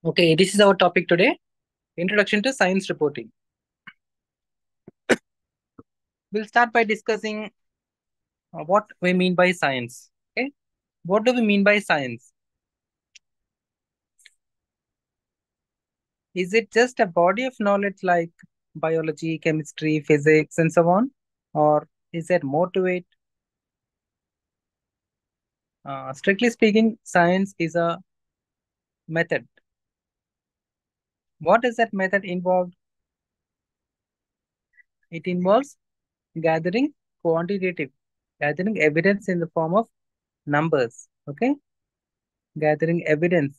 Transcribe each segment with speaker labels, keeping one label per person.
Speaker 1: Okay, this is our topic today. Introduction to science reporting. We'll start by discussing what we mean by science. Okay, what do we mean by science? Is it just a body of knowledge like biology, chemistry, physics, and so on? Or is there more to it? Strictly speaking, science is a method. What does that method involve? It involves gathering quantitative, gathering evidence in the form of numbers. Okay, gathering evidence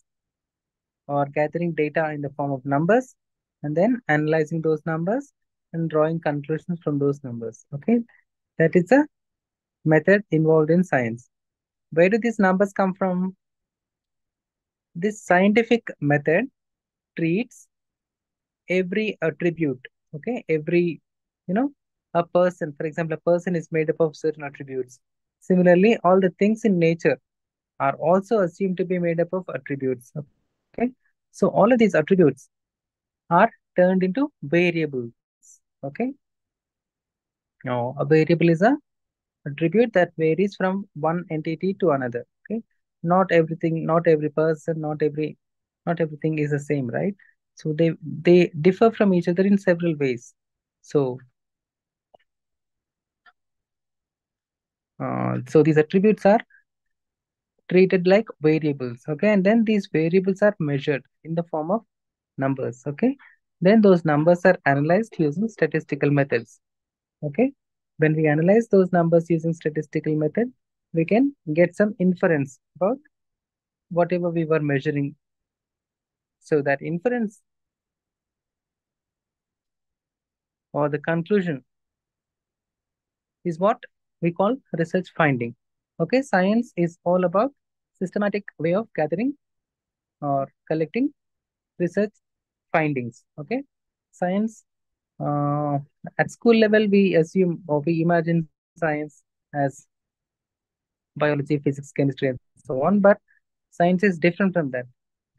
Speaker 1: or gathering data in the form of numbers and then analyzing those numbers and drawing conclusions from those numbers. Okay, that is a method involved in science. Where do these numbers come from? This scientific method treats every attribute. Okay, every, you know, a person, for example, a person is made up of certain attributes. Similarly, all the things in nature are also assumed to be made up of attributes. Okay, so all of these attributes are turned into variables. Okay, now a variable is a attribute that varies from one entity to another. Okay, not everything, not every person, not everything is the same, right? So they differ from each other in several ways. So so these attributes are treated like variables. Okay, and then these variables are measured in the form of numbers. Okay, then those numbers are analyzed using statistical methods. Okay, when we analyze those numbers using statistical method, we can get some inference about whatever we were measuring. So that inference or the conclusion is what we call research finding. Okay, science is all about systematic way of gathering or collecting research findings. Okay, science, uh, at school level we assume or we imagine science as biology, physics, chemistry, and so on. But science is different from that.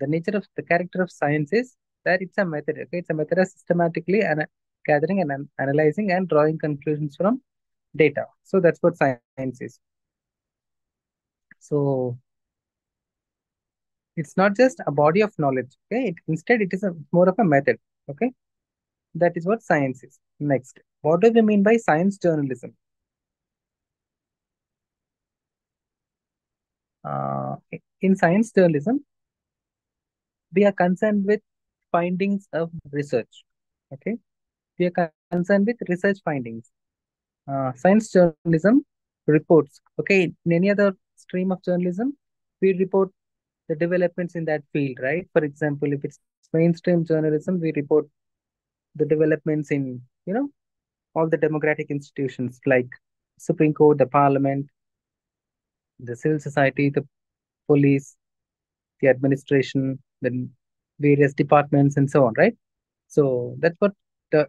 Speaker 1: The nature of the character of science is that it's a method. Okay, it's a method of systematically gathering and analyzing and drawing conclusions from data. So that's what science is. So it's not just a body of knowledge. Okay, instead it is a more of a method. Okay, that is what science is. Next, what do we mean by science journalism? In science journalism, we are concerned with findings of research. Okay, we are concerned with research findings. Science journalism reports. Okay, in any other stream of journalism, we report the developments in that field, right? For example, if it's mainstream journalism, we report the developments in, all the democratic institutions like Supreme Court, the Parliament, the civil society, the police, the administration, the various departments, and so on, right? So that's what the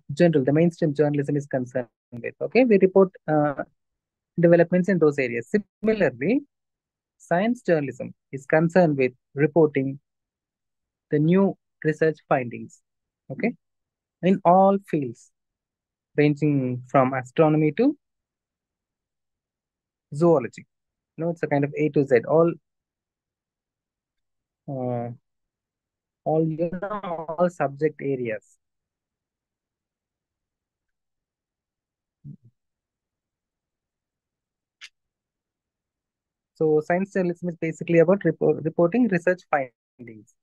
Speaker 1: mainstream journalism is concerned with. Okay, we report developments in those areas. Similarly, science journalism is concerned with reporting the new research findings. Okay, in all fields, ranging from astronomy to zoology. It's a kind of A to Z, uh, all subject areas. So science journalism is basically about reporting research findings.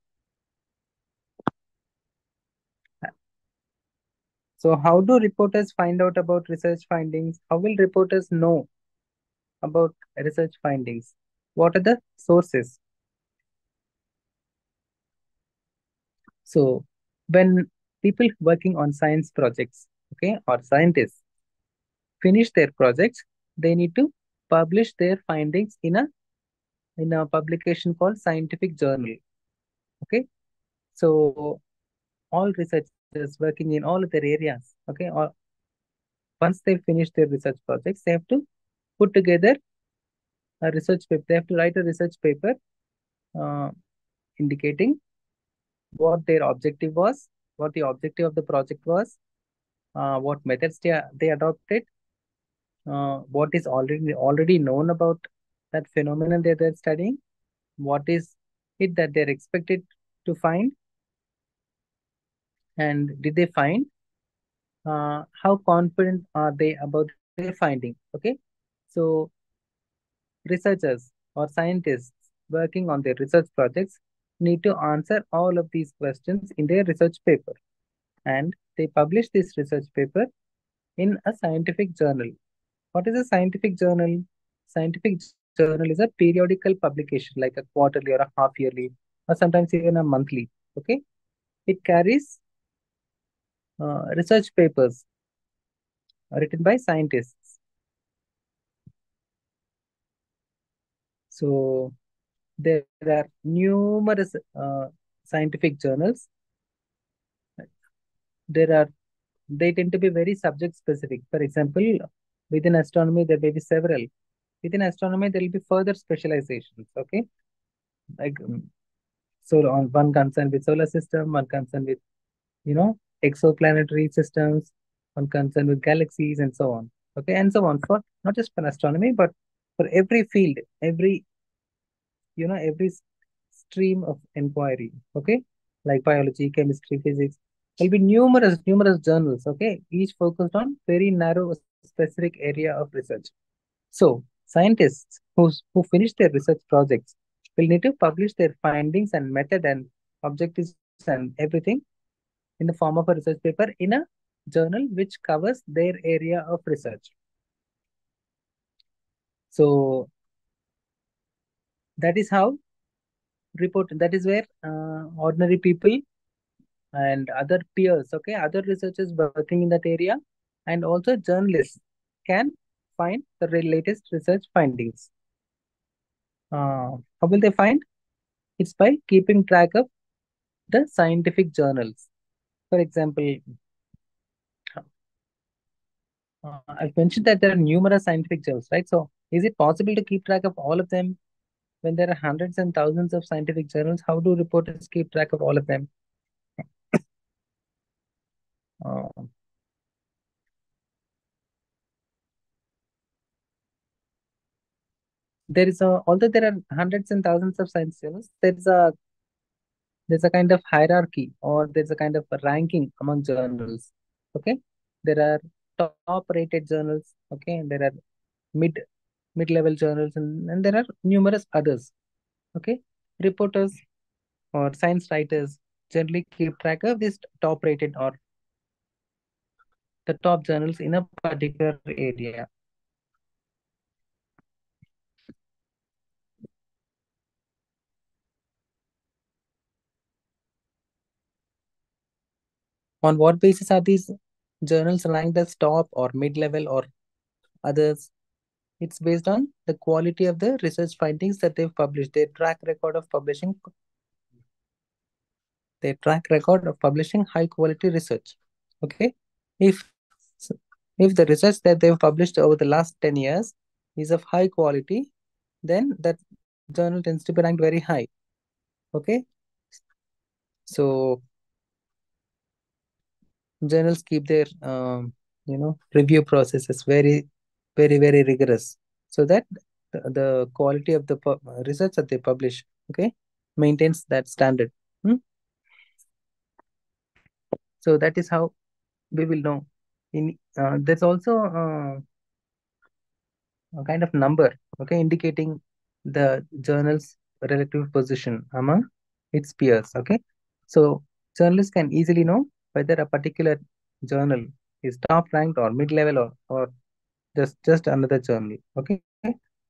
Speaker 1: So how do reporters find out about research findings? How will reporters know about research findings? What are the sources? So when people working on science projects, okay, or scientists finish their projects, they need to publish their findings in a publication called scientific journal. Okay, so all researchers working in all of their areas, okay, or once they finish their research projects, they have to put together a research paper. They have to write a research paper uh, indicating what their objective was, what the objective of the project was, what methods they adopted, what is already known about that phenomenon that they're studying, what is it that they're expected to find, and did they find, how confident are they about their finding. Okay, so researchers or scientists working on their research projects need to answer all of these questions in their research paper, and they publish this research paper in a scientific journal. What is a scientific journal? Scientific journal is a periodical publication, like a quarterly or a half yearly, or sometimes even a monthly. Okay, it carries research papers written by scientists. So there are numerous scientific journals. There are They tend to be very subject specific. For example, within astronomy there may be several. Within astronomy there will be further specializations. Okay, like so on one concerned with solar system, one concerned with exoplanetary systems, one concerned with galaxies, and so on. Okay, and so on, for not just for astronomy but for every field, every stream of inquiry. Okay, like biology, chemistry, physics. There'll be numerous journals. Okay, each focused on very narrow specific area of research. So scientists who finish their research projects will need to publish their findings and method and objectives and everything in the form of a research paper in a journal which covers their area of research. So that is how that is where ordinary people and other peers, okay, other researchers working in that area, and also journalists can find the latest research findings. How will they find? It's by keeping track of the scientific journals. For example, I've mentioned that there are numerous scientific journals, right? So is it possible to keep track of all of them when there are hundreds and thousands of scientific journals? How do reporters keep track of all of them? Uh, Although there are hundreds and thousands of science journals, there's a kind of hierarchy, or there's a kind of a ranking among journals. Okay, there are top rated journals. Okay, and there are mid mid-level journals, and there are numerous others. Okay, reporters or science writers generally keep track of this top rated or the top journals in a particular area. On what basis are these journals ranked as top or mid-level or others? It's based on the quality of the research findings that they've published, their track record of publishing high quality research. Okay, if if the research that they've published over the last 10 years is of high quality, then that journal tends to be ranked very high. Okay, so journals keep their review processes very rigorous, so that the quality of the research that they publish, okay, maintains that standard. Hmm? So that is how we will know. There's also a kind of number, okay, indicating the journal's relative position among its peers. Okay, so journalists can easily know whether a particular journal is top ranked or mid level, or just another journal. Okay,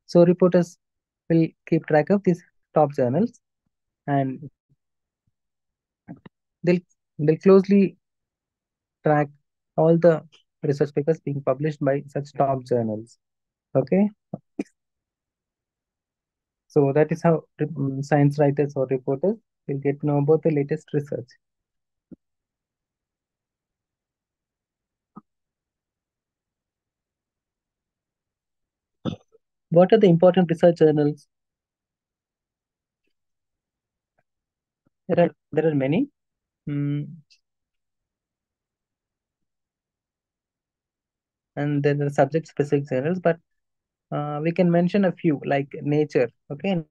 Speaker 1: so reporters will keep track of these top journals, and they'll they'll closely track all the research papers being published by such top journals. Okay, so that is how science writers or reporters will get to know about the latest research. What are the important research journals? There are many. And then the subject specific journals, but we can mention a few like Nature, okay,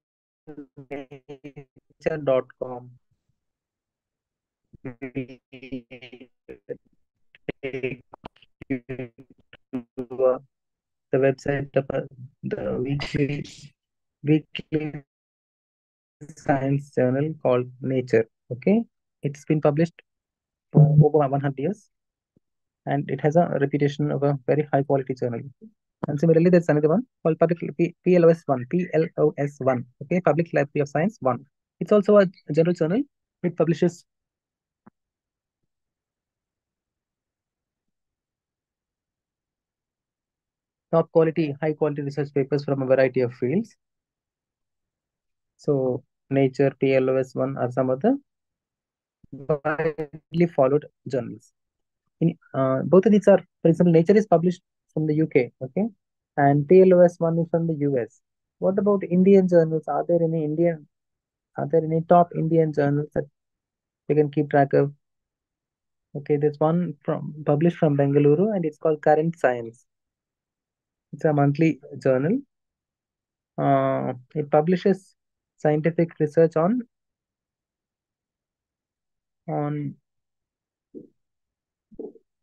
Speaker 1: nature.com. We take you to the website of the weekly science journal called Nature. Okay, it's been published for over 100 years, and it has a reputation of a very high quality journal. And similarly, there's another one called PLOS1, okay, Public Library of Science 1. It's also a general journal. It publishes top quality, high quality research papers from a variety of fields. So, Nature, PLOS1 are some of the widely followed journals. Both of these are, for example, Nature is published from the UK, okay, and PLOS1 is from the US. What about Indian journals? Are there any top Indian journals that we can keep track of? Okay, there's one from published from Bengaluru, and it's called Current Science. It's a monthly journal. It publishes scientific research on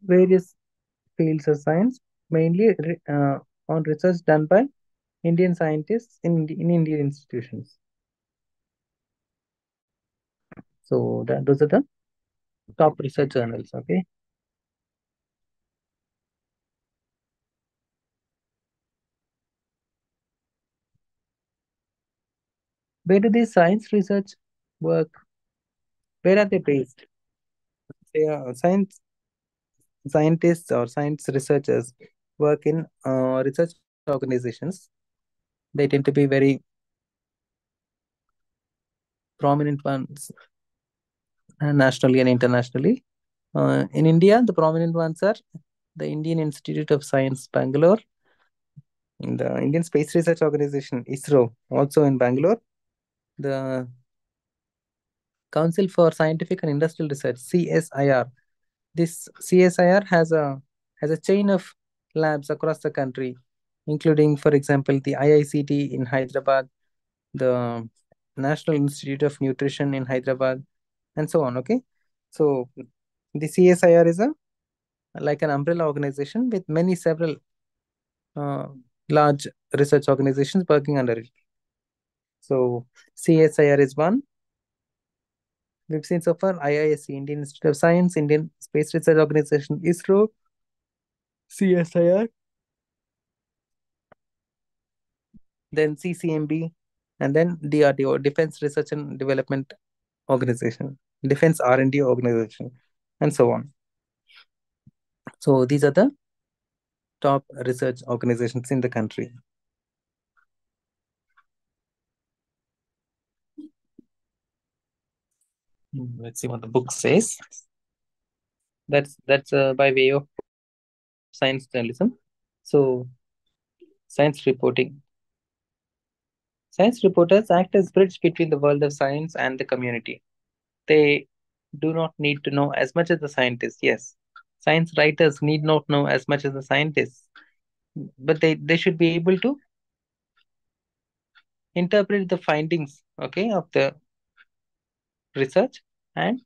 Speaker 1: various fields of science, mainly on research done by Indian scientists in Indian institutions. So those are the top research journals. Okay, where do these science research work? Where are they based? They are scientists or science researchers work in research organizations. They tend to be very prominent ones nationally and internationally. In India, the prominent ones are the Indian Institute of Science, Bangalore, and the Indian Space Research Organization, ISRO, also in Bangalore, the Council for Scientific and Industrial Research, CSIR. This CSIR has a chain of labs across the country, including, for example, the IICT in Hyderabad, the National Institute of Nutrition in Hyderabad, and so on. Okay, so the CSIR is a like an umbrella organization with many several uh, large research organizations working under it. So CSIR is one. We've seen so far IISc, Indian Institute of Science, Indian Space Research Organization, ISRO, CSIR, then CCMB, and then DRDO, Defense Research and Development Organization, Defense R&D Organization, and so on. So these are the top research organizations in the country. Let's see what the book says. That's by way of science journalism. So science reporting. Science reporters act as bridge between the world of science and the community. They do not need to know as much as the scientists. Yes, science writers need not know as much as the scientists, but they should be able to interpret the findings, okay, of the research, and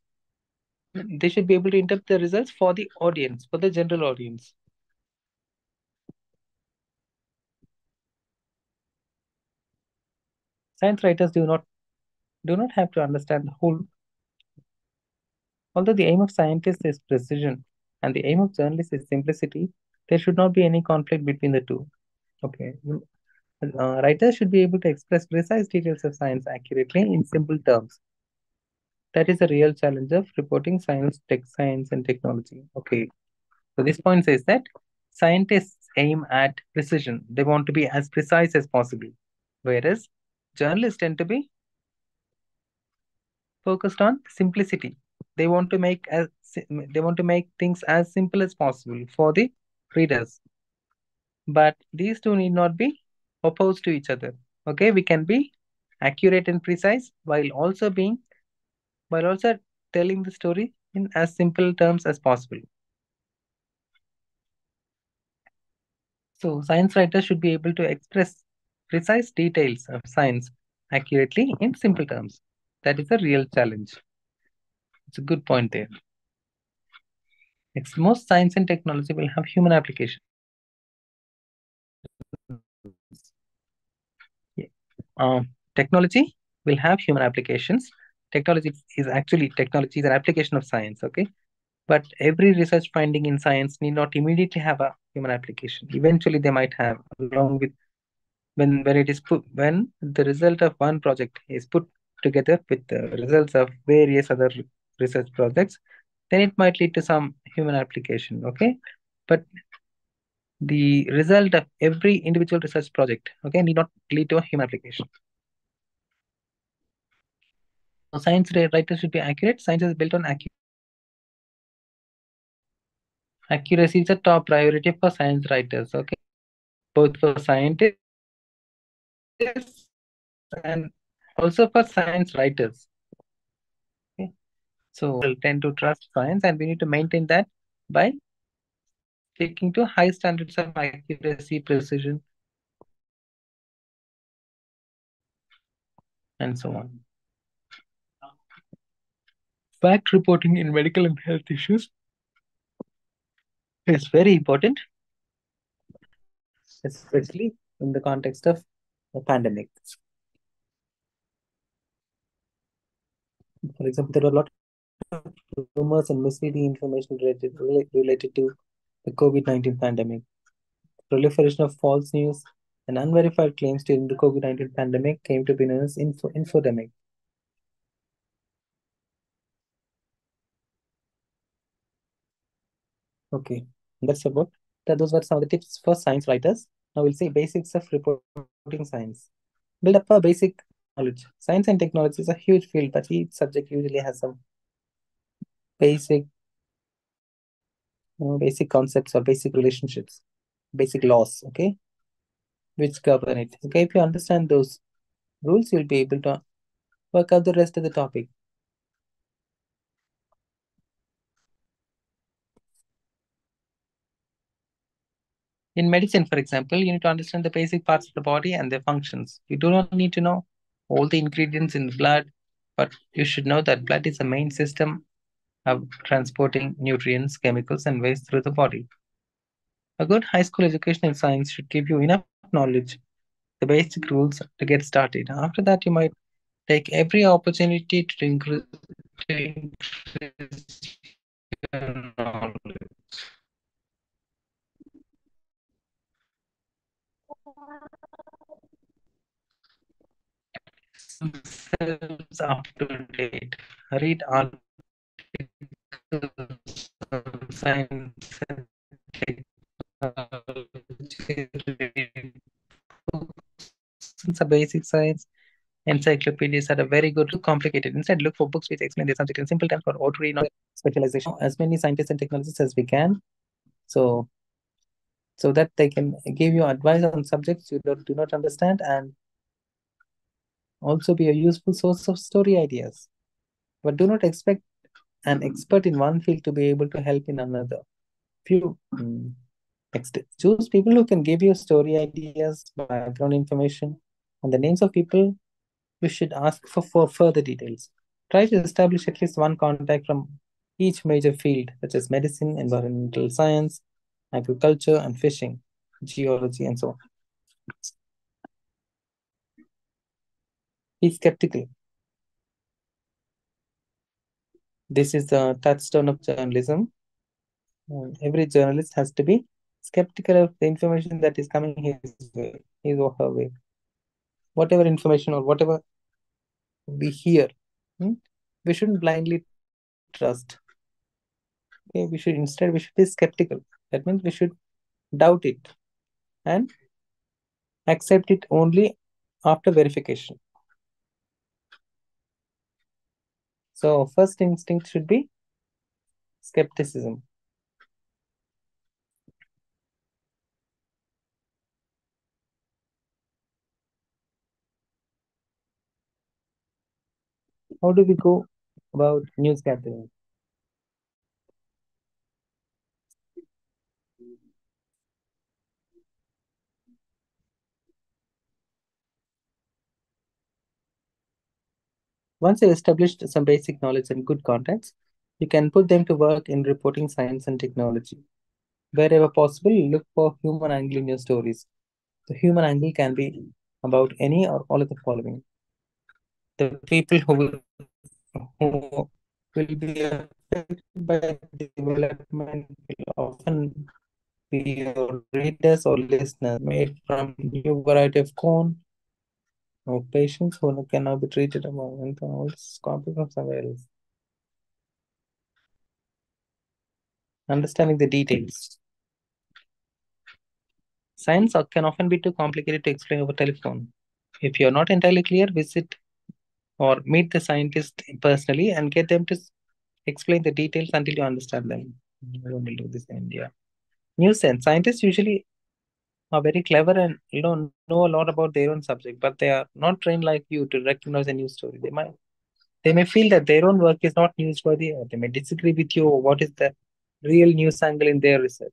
Speaker 1: they should be able to interpret the results for the audience, for the general audience. Science writers do not have to understand the whole. Although the aim of scientists is precision and the aim of journalists is simplicity, there should not be any conflict between the two. Okay. Writers should be able to express precise details of science accurately in simple terms. That is a real challenge of reporting science, tech science, and technology. Okay. So this point says that scientists aim at precision. They want to be as precise as possible, whereas journalists tend to be focused on simplicity. They want to they want to make things as simple as possible for the readers. But these two need not be opposed to each other. Okay, we can be accurate and precise while also being while also telling the story in as simple terms as possible. So, science writers should be able to express precise details of science accurately in simple terms. That is a real challenge. It's a good point there. Most science and technology will have human applications. Yeah. Technology will have human applications. Technology is an application of science, okay? But every research finding in science need not immediately have a human application. Eventually, they might have, along with when the result of one project is put together with the results of various other research projects, then it might lead to some human application, okay? But the result of every individual research project, okay, need not lead to a human application. So science writers should be accurate. Science is built on accuracy is a top priority for science writers, okay, both for scientists and also for science writers. Okay, so tend to trust science, and we need to maintain that by sticking to high standards of accuracy, precision, and so on. Fact reporting in medical and health issues is very important, especially in the context of the pandemic. For example, there are a lot of rumors and misleading information related to the COVID-19 pandemic. Proliferation of false news and unverified claims during the COVID-19 pandemic came to be known as infodemic. Okay, that's about that. Those were some of the tips for science writers. Now we'll see basics of reporting science. Build up a basic knowledge. Science and technology is a huge field, but each subject usually has some basic, basic concepts or basic relationships, basic laws. Okay, which govern it. Okay, if you understand those rules, you'll be able to work out the rest of the topic. In medicine, for example, you need to understand the basic parts of the body and their functions. You do not need to know all the ingredients in the blood, but you should know that blood is the main system of transporting nutrients, chemicals, and waste through the body. A good high school education in science should give you enough knowledge, the basic rules to get started. After that, you might take every opportunity to increase your knowledge. Themselves up to date. Read articles on science and technology. Read books. A basic science encyclopedias are a very good, too complicated. Instead, look for books which explain the subject in simple terms for auto not specialization. As many scientists and technologists as we can, so so that they can give you advice on subjects you do not understand, and also be a useful source of story ideas. But do not expect an expert in one field to be able to help in another. Few choose people who can give you story ideas, background information, and the names of people you should ask for further details. Try to establish at least one contact from each major field, such as medicine, environmental science, agriculture, and fishing, geology, and so on. Be skeptical. This is the touchstone of journalism. Every journalist has to be skeptical of the information that is coming his way, his or her way. Whatever information or whatever we hear, hmm, we shouldn't blindly trust. Okay, we should be skeptical. That means we should doubt it and accept it only after verification. So first instinct should be skepticism. How do we go about news gathering. Once you've established some basic knowledge and good contacts, you can put them to work in reporting science and technology. Wherever possible, look for human angle in your stories. The human angle can be about any or all of the following. The people who will be affected by development will often be your readers or listeners made from new variety of corn or patients who can now be treated among mental complex from somewhere else. Understanding the details. Science can often be too complicated to explain over telephone. If you're not entirely clear, visit or meet the scientist personally and get them to explain the details until you understand them. Everyone will do this in India. New sense. Scientists usually are very clever and know a lot about their own subject, but they are not trained like you to recognize a news story. They may feel that their own work is not newsworthy, or they may disagree with you or what is the real news angle in their research.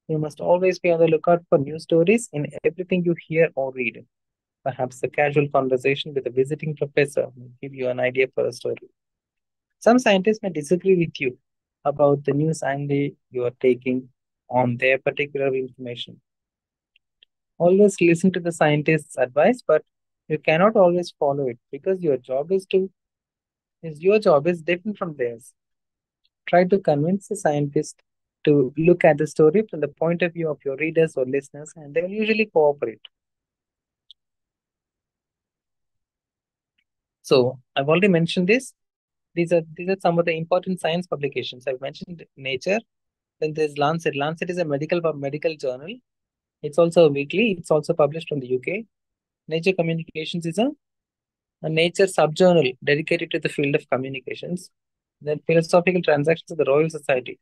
Speaker 1: You must always be on the lookout for news stories in everything you hear or read. Perhaps a casual conversation with a visiting professor will give you an idea for a story. Some scientists may disagree with you about the news angle you are taking on their particular information. Always listen to the scientist's advice, but you cannot always follow it because your job is different from theirs. Try to convince the scientist to look at the story from the point of view of your readers or listeners, and they will usually cooperate. So I've already mentioned this. These are some of the important science publications. I've mentioned Nature. Then there's Lancet. Lancet is a medical journal. It's also a weekly. It's also published from the UK. Nature Communications is a nature subjournal dedicated to the field of communications. Then Philosophical Transactions of the Royal Society.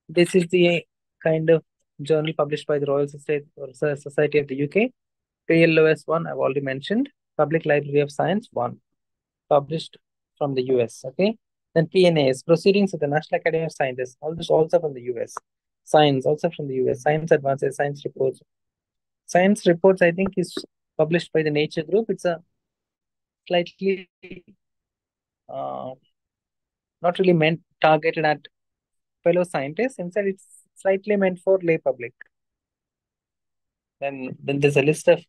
Speaker 1: This is the kind of journal published by the Royal Society or Society of the UK. PLOS one I've already mentioned. Public Library of Science one, published from the US. Okay. Then PNAS, Proceedings of the National Academy of Sciences, also from the US. Science, also from the US. Science Advances, Science Reports. Science Reports, I think, is published by the Nature Group. It's a slightly uh, not really meant targeted at fellow scientists. Instead, it's slightly meant for lay public. Then there's a list of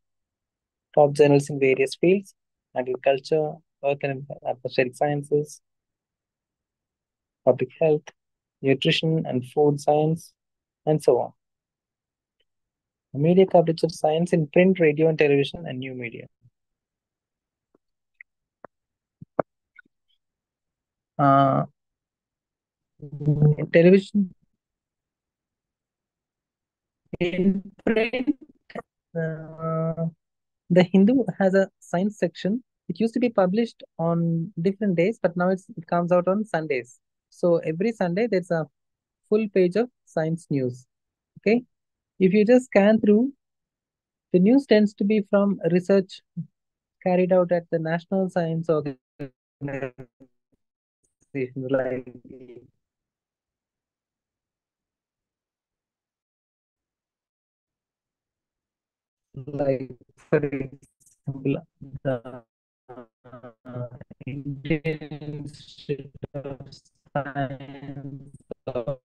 Speaker 1: top journals in various fields: agriculture, earth and atmospheric sciences, public health, nutrition and food science, and so on. Media coverage of science in print, radio, and television, and new media. Uh, in television, in print, uh, the Hindu has a science section. It used to be published on different days, but now it comes out on Sundays. So every Sunday, there's a full page of science news. Okay. If you just scan through, the news tends to be from research carried out at the National Science Organization, like for example, the Indian Institute of Science, or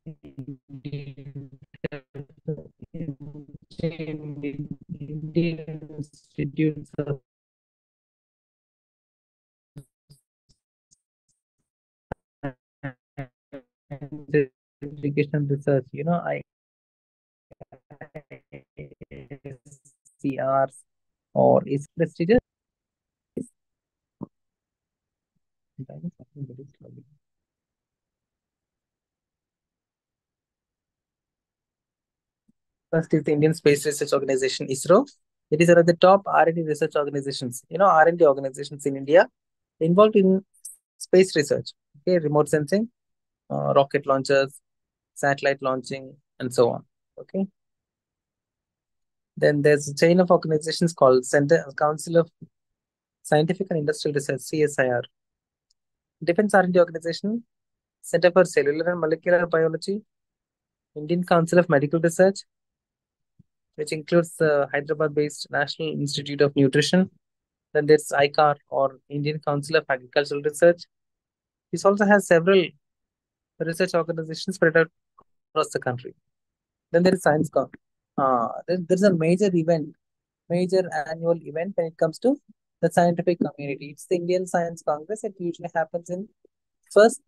Speaker 1: Indian Indian Institutes of Science Education Research, ICRs, or is prestigious. First is the Indian Space Research Organization, ISRO. It is one of the top R&D research organizations. R&D organizations in India involved in space research, okay, remote sensing, rocket launchers, satellite launching, and so on. Okay. Then there's a chain of organizations called Center Council of Scientific and Industrial Research, CSIR. Defense R&D Organization, Center for Cellular and Molecular Biology, Indian Council of Medical Research, which includes the Hyderabad-based National Institute of Nutrition. Then there's ICAR, or Indian Council of Agricultural Research. This also has several research organizations spread out across the country. Then there is ScienceCon. There's a major event, major annual event when it comes to the scientific community. It's the Indian Science Congress. It usually happens in first,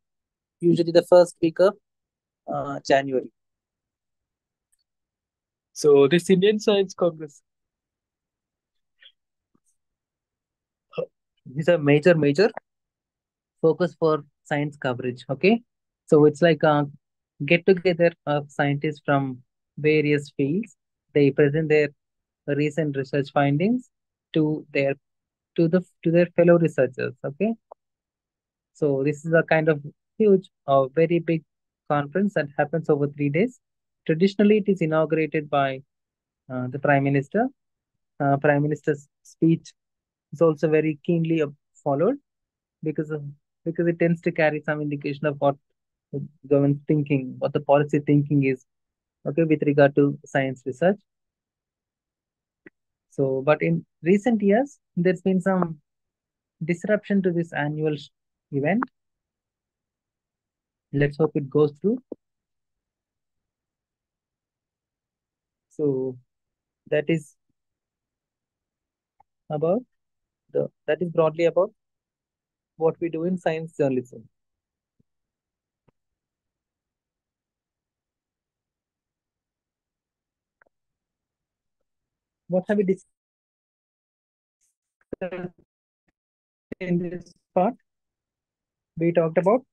Speaker 1: usually the first week of January. So this Indian Science Congress uh, is a major focus for science coverage. Okay, so it's like a get together of scientists from various fields. They present their recent research findings to their to their fellow researchers. Okay, so this is a kind of huge or very big conference that happens over 3 days. Traditionally, it is inaugurated by the Prime Minister. Prime Minister's speech is also very keenly followed because of because it tends to carry some indication of what the government's thinking, what the policy thinking is, okay, with regard to science research. So, but in recent years, there's been some disruption to this annual event. Let's hope it goes through. So that is about that is broadly about what we do in science journalism. What have we discussed in this part? We talked about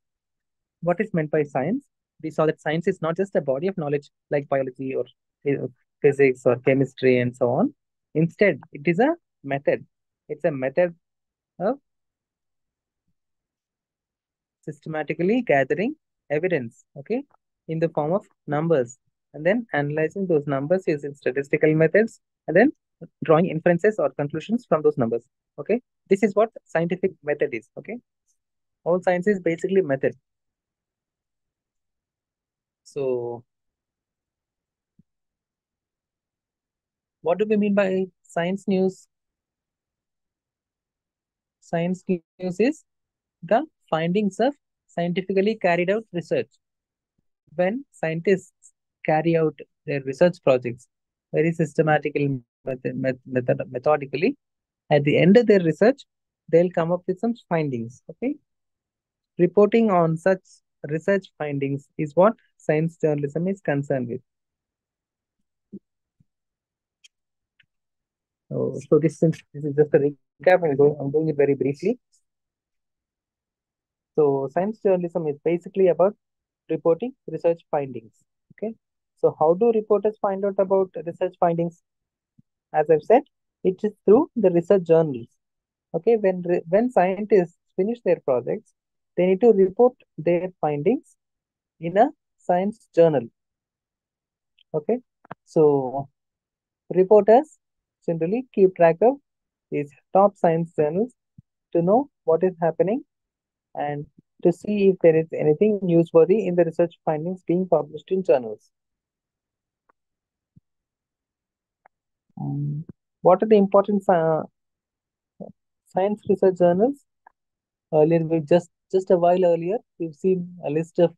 Speaker 1: what is meant by science. We saw that science is not just a body of knowledge like biology or uh, physics or chemistry and so on. Instead, it is a method. It's a method of systematically gathering evidence, okay, in the form of numbers, and then analyzing those numbers using statistical methods, and then drawing inferences or conclusions from those numbers. Okay, this is what scientific method is. Okay, all science is basically method. So, what do we mean by science news? Science news is the findings of scientifically carried out research. When scientists carry out their research projects very systematically, methodically, at the end of their research, they'll come up with some findings. Okay, reporting on such research findings is what science journalism is concerned with. So this is just a recap. I'm doing it very briefly. So science journalism is basically about reporting research findings. Okay. So how do reporters find out about research findings? As I've said, it is through the research journals. Okay. When scientists finish their projects, they need to report their findings in a science journal. Okay. So reporters generally keep track of these top science journals to know what is happening and to see if there is anything newsworthy in the research findings being published in journals. What are the important science research journals? Earlier, we just a while earlier, we've seen a list of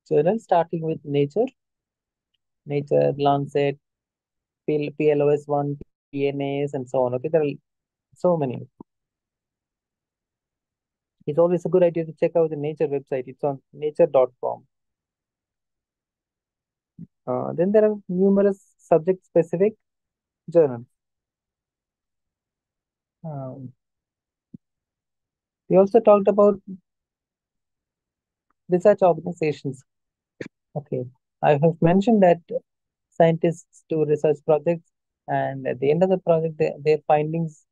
Speaker 1: journals starting with Nature, Lancet, PLOS1, PNAS, and so on. Okay, there are so many. It's always a good idea to check out the Nature website. It's on nature.com. Then there are numerous subject-specific journals. Um, we also talked about research organizations. Okay, I have mentioned that scientists do research projects, and at the end of the project, their findings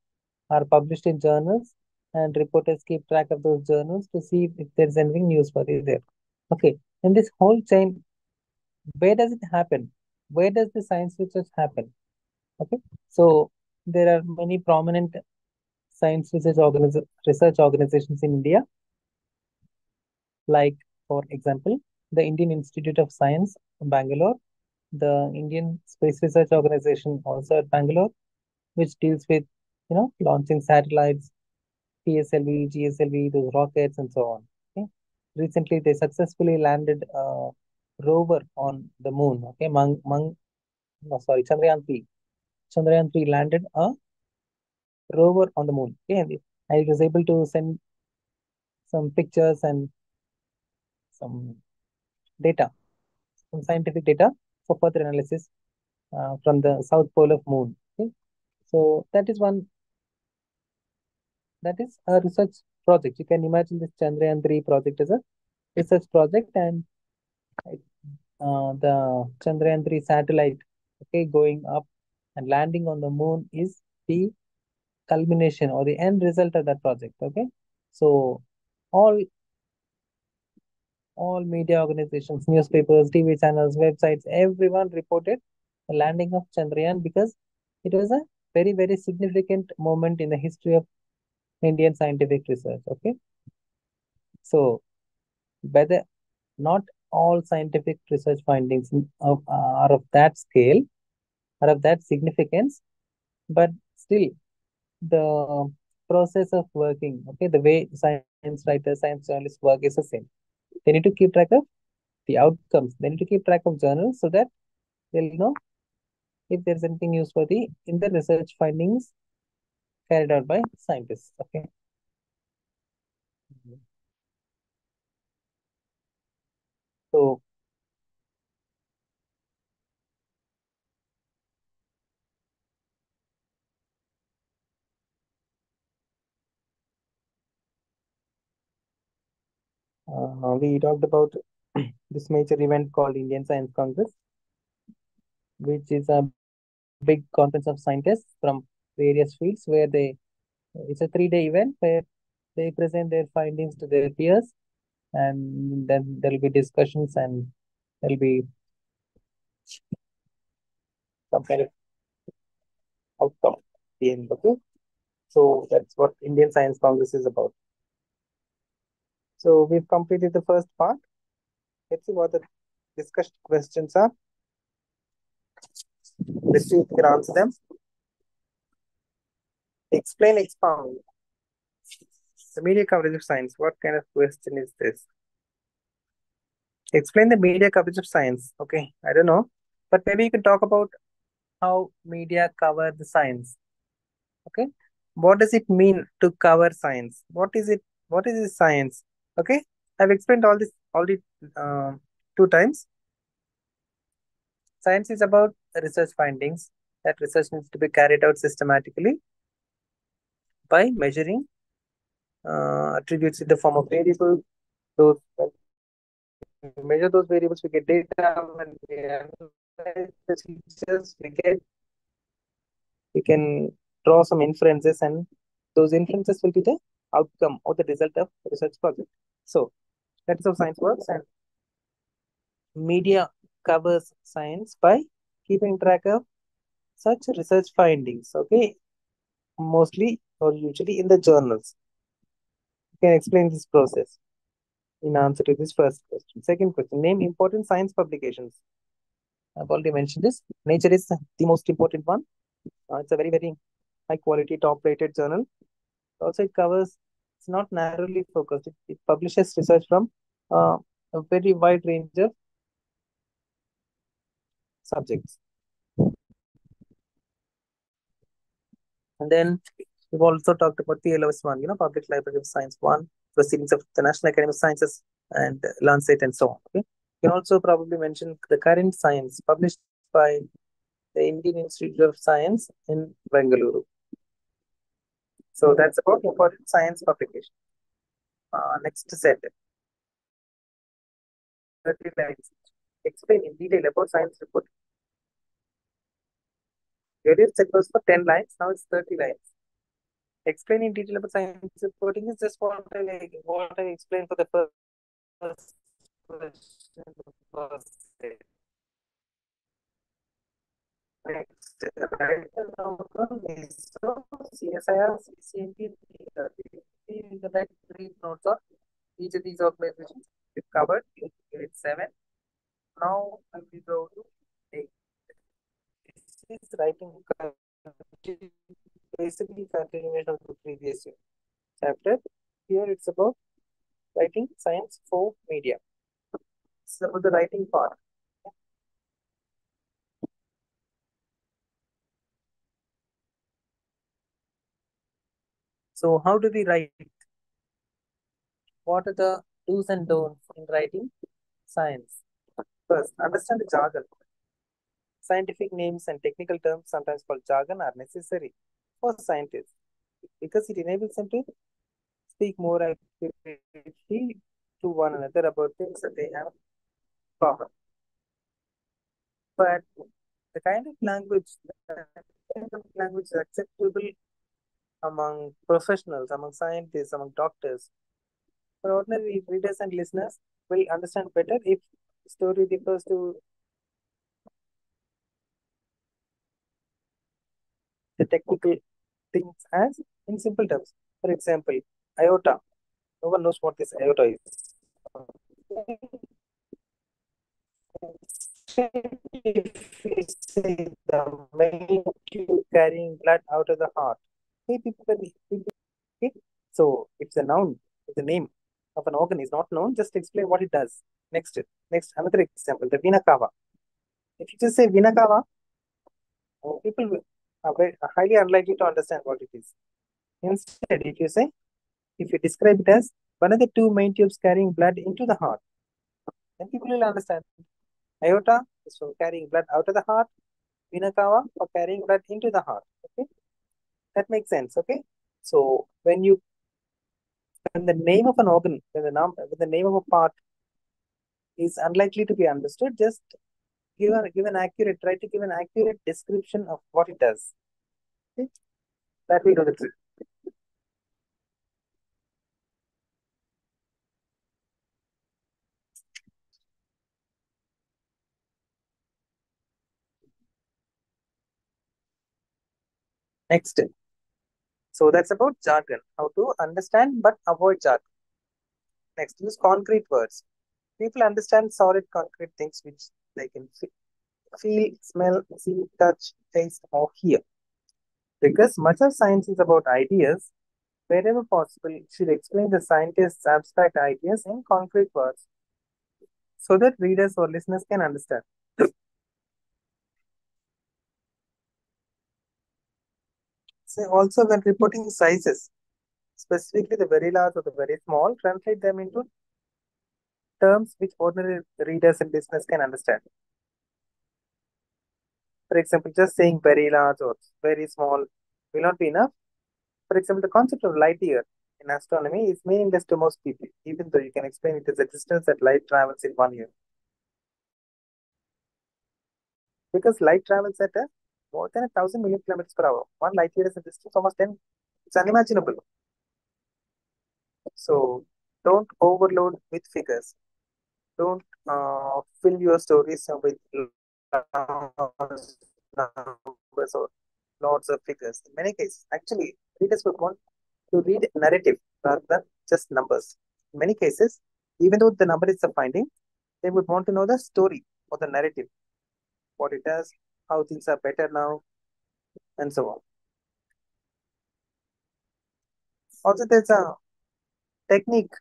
Speaker 1: are published in journals, and reporters keep track of those journals to see if there's anything newsworthy there. Okay, in this whole chain, where does it happen? Where does the science research happen? Okay, so there are many prominent science research organizations in India, like, for example, the Indian Institute of Science, Bangalore, the Indian Space Research Organization, also at Bangalore, which deals with, launching satellites, PSLV, GSLV, those rockets, and so on. Okay. Recently, they successfully landed a rover on the moon. Okay, no, sorry, Chandrayaan 3. Chandrayaan 3 landed a rover on the moon. Okay, and it was able to send some pictures and some data, some scientific data for further analysis from the south pole of moon. Okay, so that is a research project. You can imagine this Chandrayaan 3 project as a research project, and the Chandrayaan 3 satellite, okay, going up and landing on the moon is the culmination or the end result of that project. Okay, so all all media organizations, newspapers, TV channels, websites, everyone reported the landing of Chandrayaan because it was a very, very significant moment in the history of Indian scientific research. Okay, so whether not all scientific research findings are of that scale, are of that significance, but still the process of working, okay, the way science writers, science journalists work is the same. They need to keep track of the outcomes. They need to keep track of journals so that they'll know if there's anything used for the in the research findings carried out by scientists. Okay. So we talked about this major event called Indian Science Congress, which is a big conference of scientists from various fields where it's a 3-day event where they present their findings to their peers, and then there'll be discussions and there'll be some kind of outcome at the end. Okay. So that's what Indian Science Congress is about. So we've completed the first part. Let's see what the discussed questions are. Let's see if we can answer them. Explain, expound. The media coverage of science. What kind of question is this? Explain the media coverage of science. Okay, I don't know. But maybe you can talk about how media cover the science. Okay. What does it mean to cover science? What is it? What is this science? Okay. I've explained all this already 2 times. Science is about research findings. That research needs to be carried out systematically by measuring attributes in the form of variables. Those when we measure those variables, we get data. When we analyze the features, we can draw some inferences, and those inferences will be the outcome or the result of the research project. So that's how science works, and media covers science by keeping track of such research findings. Okay, mostly or usually in the journals. You can explain this process in answer to this first question. Second question: name important science publications. I've already mentioned this. Nature is the most important one. It's a very, very high quality, top rated journal. Also, it covers, it's not narrowly focused. It publishes research from a very wide range of subjects. And then we've also talked about PLOS 1, Public Library of Science 1, Proceedings of the National Academy of Sciences, and Lancet, and so on. Okay. You can also probably mention the current science published by the Indian Institute of Science in Bengaluru. So that's about important science publication. Next set. 30 lines. Explain in detail about science report. Earlier set was for 10 lines, now it's 30 lines. Explain in detail about science reporting is just what I explained for the first question. First set. Next, write the outcome is so CSIR, CCNP, in the next three notes of each of these organizations we've covered in grade 7. Now we go to 8. This is writing basically continuation of the previous chapter. Here it's about writing science for media. It's about the writing part. So how do we write? What are the do's and don'ts in writing science? First, understand the jargon. Scientific names and technical terms, sometimes called jargon, are necessary for scientists because it enables them to speak more accurately to one another about things that they have common. But the kind of language is acceptable among professionals, among scientists, among doctors. For ordinary readers and listeners will understand better if the story refers to the technical things as in simple terms. For example, iota. No one knows what this iota is. If we say the main tube carrying blood out of the heart, hey, okay? So if the noun, if the name of an organ is not known, just explain what it does. Next, another example, the vena cava. If you just say vena cava, people are highly unlikely to understand what it is. Instead, if you describe it as one of the two main tubes carrying blood into the heart, then people will understand. Aorta is for carrying blood out of the heart. Vena cava for carrying blood into the heart. Okay, that makes sense. Okay, so when the name of an organ, when the name of a part is unlikely to be understood, just try to give an accurate description of what it does. Okay, that will do the trick. Next, so that's about jargon, how to understand but avoid jargon. Next, use concrete words. People understand solid concrete things which they can feel, smell, see, touch, taste, or hear. Because much of science is about ideas, wherever possible, it should explain the scientist's abstract ideas in concrete words so that readers or listeners can understand. So also when reporting sizes, specifically the very large or the very small, translate them into terms which ordinary readers and listeners can understand. For example, just saying very large or very small will not be enough. For example, the concept of light year in astronomy is meaningless to most people, even though you can explain it as a distance that light travels in 1 year. Because light travels at a more than 1,000 million kilometers per hour. One light year is a distance almost 10. It's unimaginable. So don't overload with figures. Don't fill your stories with large numbers or lots of figures. In many cases, actually, readers would want to read narrative rather than just numbers. In many cases, even though the number is the finding, they would want to know the story or the narrative, what it does, how things are better now, and so on. Also, there's a technique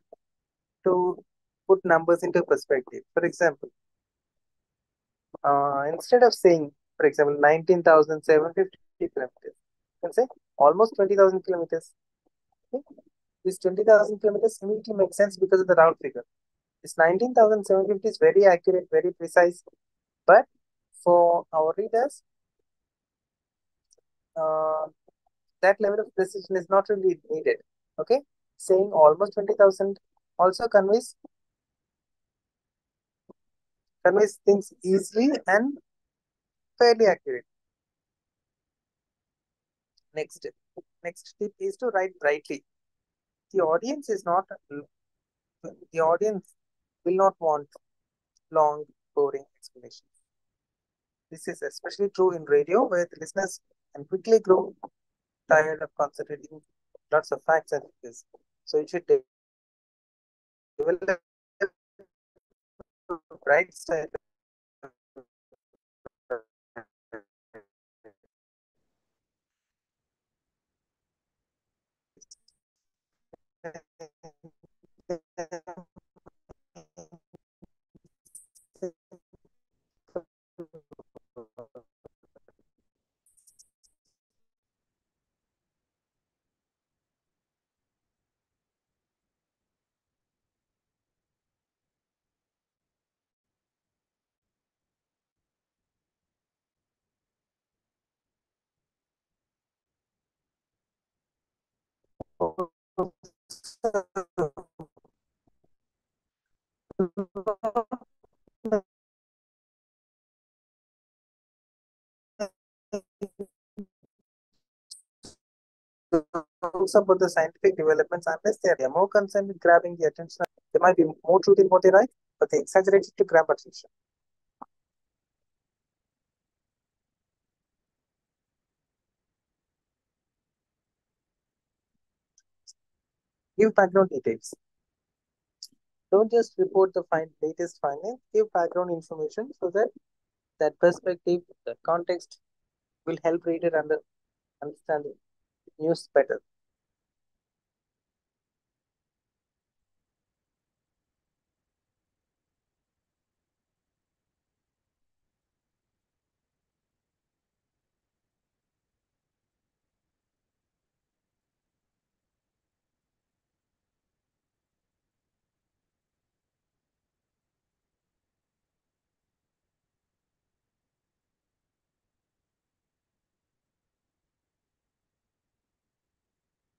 Speaker 1: to put numbers into perspective. For example, instead of saying, for example, 19,750 kilometers, you can say almost 20,000 kilometers. Okay? This 20,000 kilometers immediately makes sense because of the round figure. This 19,750 is very accurate, very precise, but for our readers, uh, that level of precision is not really needed. Okay, saying almost 20,000 also conveys things easily and fairly accurate. Next, next tip is to write brightly. The audience is not the audience will not want long, boring explanations. This is especially true in radio, where the listeners can quickly grow tired of concentrating lots of facts and figures. So you should develop right style. Talks about the scientific developments, unless they are more concerned with grabbing the attention, there might be more truth in what they write, but they exaggerate it to grab attention. Give background details. Don't just report the latest findings. Give background information so that that perspective, that context will help reader understand the news better.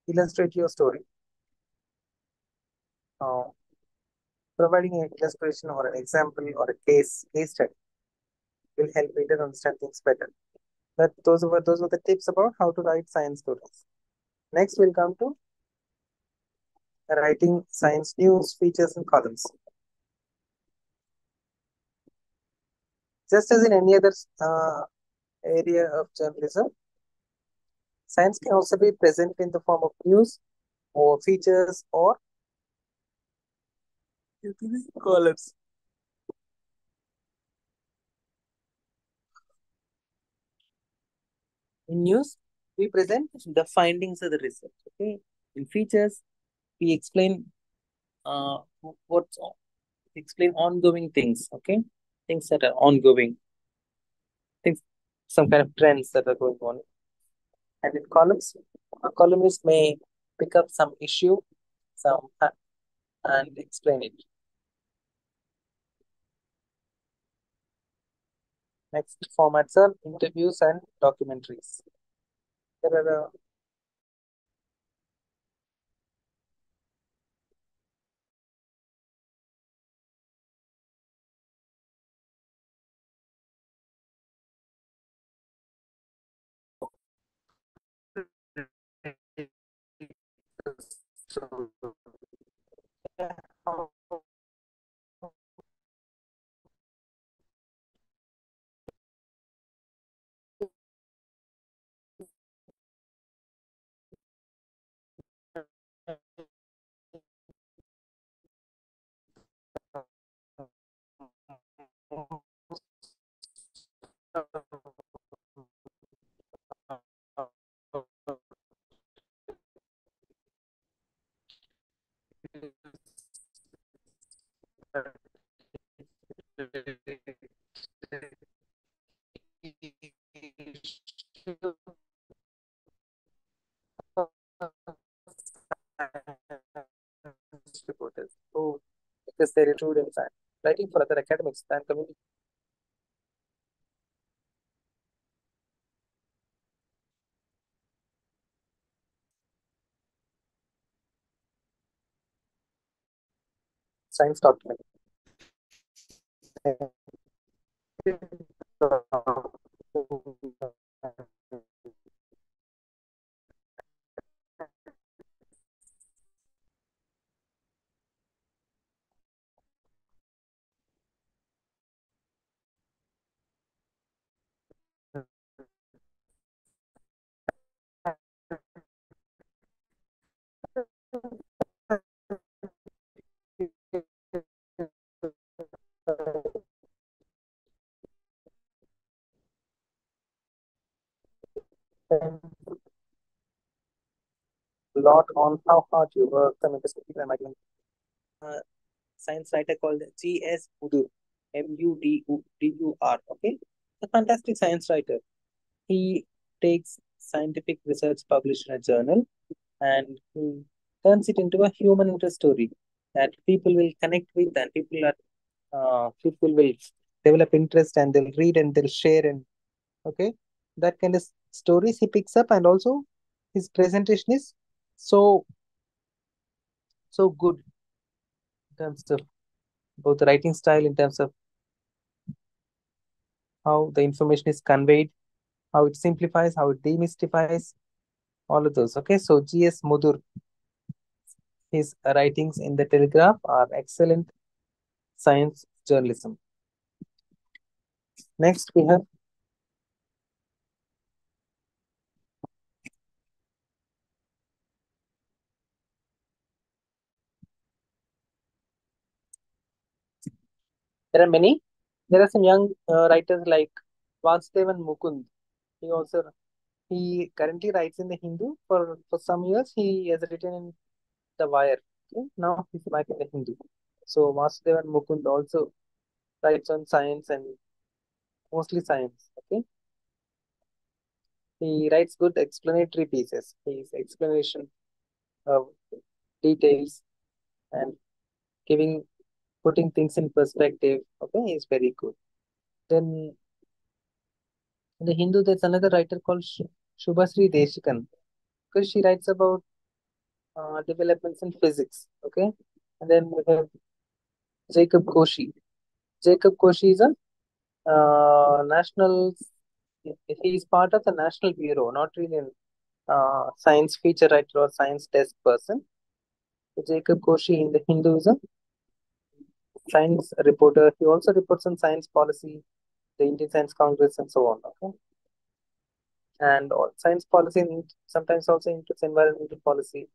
Speaker 1: Illustrate your story. Uh, Providing an illustration or an example or a case study will help reader understand things better. But those were the tips about how to write science stories. Next, we'll come to writing science news, features, and columns. Just as in any other area of journalism, science can also be present in the form of news or features or columns. In news, we present the findings of the research. Okay. In features, we uh, what's explain ongoing things. Okay, things that are ongoing, things, some kind of trends that are going on. And in columns, a columnist may pick up some issue, some and explain it. Next formats are interviews and documentaries. There are reporters. Oh, because they're students and writing for other academics and community. Science document. not on how hard you work. Some interesting people might uh, science writer called G.S. Mudur, Mudur. Okay, a fantastic science writer. He takes scientific research published in a journal and he turns it into a human interest story that people will connect with and people will develop interest and they'll read and they'll share and okay, that kind of stories he picks up, and also his presentation is so so good in terms of both the writing style, in terms of how the information is conveyed, how it simplifies, how it demystifies, all of those. Okay, so G.S. Mudur, his writings in the Telegraph are excellent science journalism. Next, we have there are many. There are some young writers like Vasudevan Mukund. He also he currently writes in the Hindu. For some years, he has written in the Wire. Okay? Now he's back in the Hindu. So Vasudevan Mukund also writes on science and mostly science. Okay, he writes good explanatory pieces. His explanation of details and giving putting things in perspective. Okay, is very good. Then in the Hindu, there's another writer called Shubhasri Deshikan because she writes about developments in physics. Okay, and then we have Jacob Koshi. Jacob Koshi is a national. He is part of the National Bureau, not really a science feature writer or science desk person. So Jacob Koshi in the Hindu is a science reporter. He also reports on science policy, the Indian Science Congress, and so on. Okay, and all, science policy sometimes also includes environmental policy,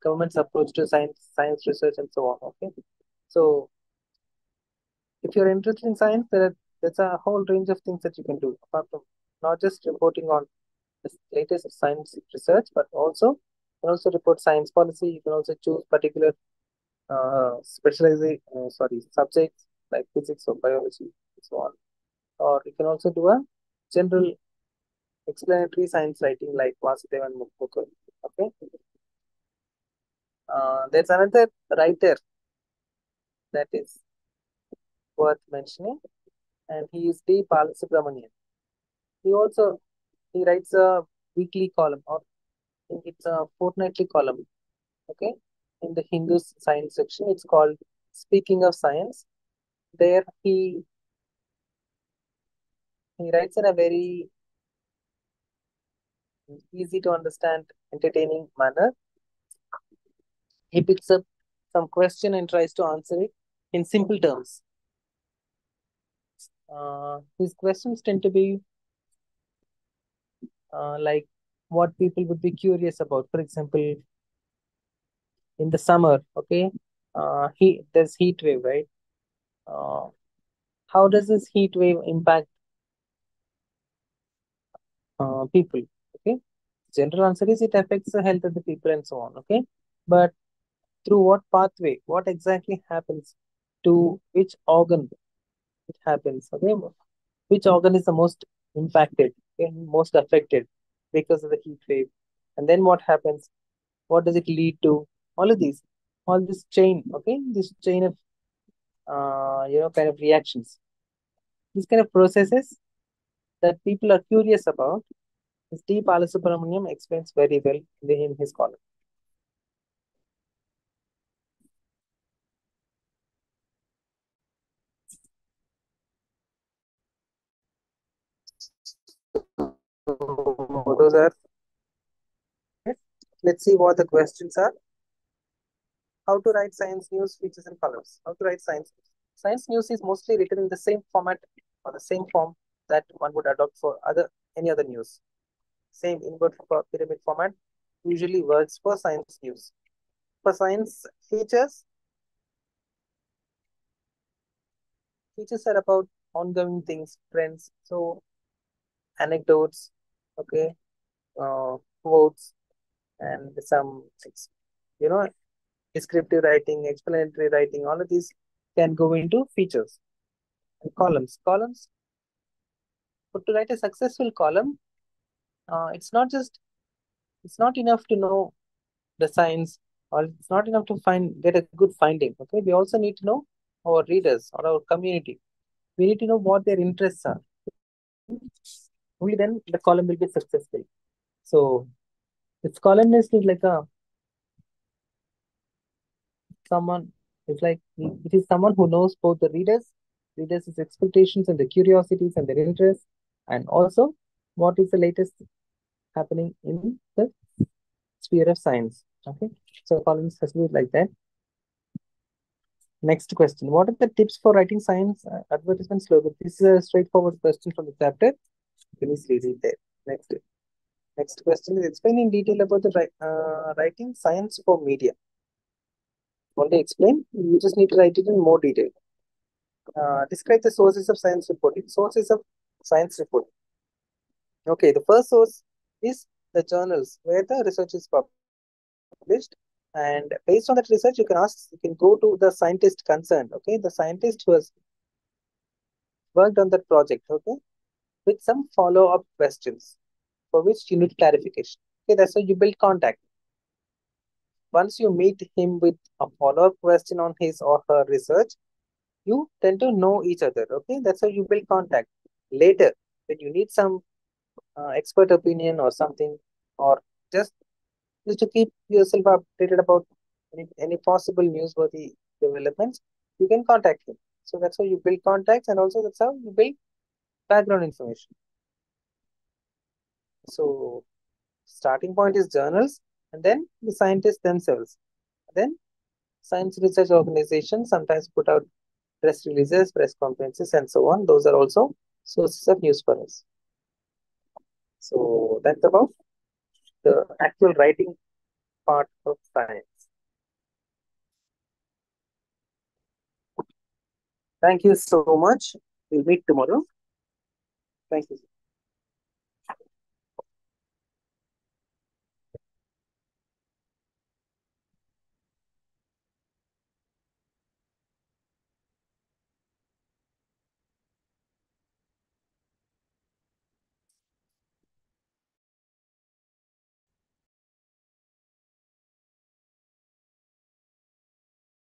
Speaker 1: government's approach to science research, and so on. Okay, so if you're interested in science, there's a whole range of things that you can do apart from not just reporting on the latest science research, but also you can also report science policy. You can also choose particular subjects like physics or biology and so on. Or you can also do a general explanatory science writing like Vasudevan Mukul. Okay. There's another writer that is worth mentioning, and he is D. Balasubramanian. He also he writes a weekly column, or I think it's a fortnightly column. Okay, in the Hindu science section, it's called "Speaking of Science." There he writes in a very easy to understand, entertaining manner. He picks up some question and tries to answer it in simple terms. His questions tend to be like what people would be curious about. For example, in the summer, okay, there's heat wave, right? Uh, how does this heat wave impact people? Okay, general answer is it affects the health of the people and so on. Okay, but through what pathway? What exactly happens to which organ it happens? Okay, which organ is the most impacted, okay, most affected because of the heat wave? And then what happens? What does it lead to? All of these, all this chain, okay, this chain of kind of reactions, these kind of processes that people are curious about. Steve Balasubramaniam explains very well in his column. So those are. Let's see what the questions are. How to write science news, features, and colors. How to write science news. Science news is mostly written in the same format or the same form that one would adopt for any other news. Same invert pyramid format usually works for science news. For science features are about ongoing things, trends, so anecdotes, okay, quotes, and some, you know, descriptive writing, explanatory writing, all of these can go into features and columns. Columns, but to write a successful column, it's not enough to know the science, or it's not enough to get a good finding. Okay, we also need to know our readers or our community. We need to know what their interests are. Only then the column will be successful. So this columnist is like a someone it's like it is someone who knows both the readers' expectations and the curiosities and their interests, and also what is the latest happening in the sphere of science. Okay, so columns has to be like that. Next question: what are the tips for writing science advertisement slogan? This is a straightforward question from the chapter. Please read it there. Next. Next question is explain in detail about the writing science for media. Want to explain? You just need to write it in more detail. Describe the sources of science reporting. Sources of science reporting. Okay, the first source is the journals where the research is published, and based on that research, you can go to the scientist concerned. Okay, the scientist who has worked on that project. Okay, with some follow-up questions for which you need clarification. Okay, that's how you build contact. Once you meet him with a follow-up question on his or her research, you tend to know each other. Okay, that's how you build contact. Later, when you need some expert opinion or something, or just just to keep yourself updated about any possible newsworthy developments, you can contact him. So that's how you build contacts, and also that's how you build background information. So starting point is journals, and then the scientists themselves. Then science research organizations sometimes put out press releases, press conferences, and so on. Those are also sources of news for us. So that's about the actual writing part of science. Thank you so much. We'll meet tomorrow. Thank you.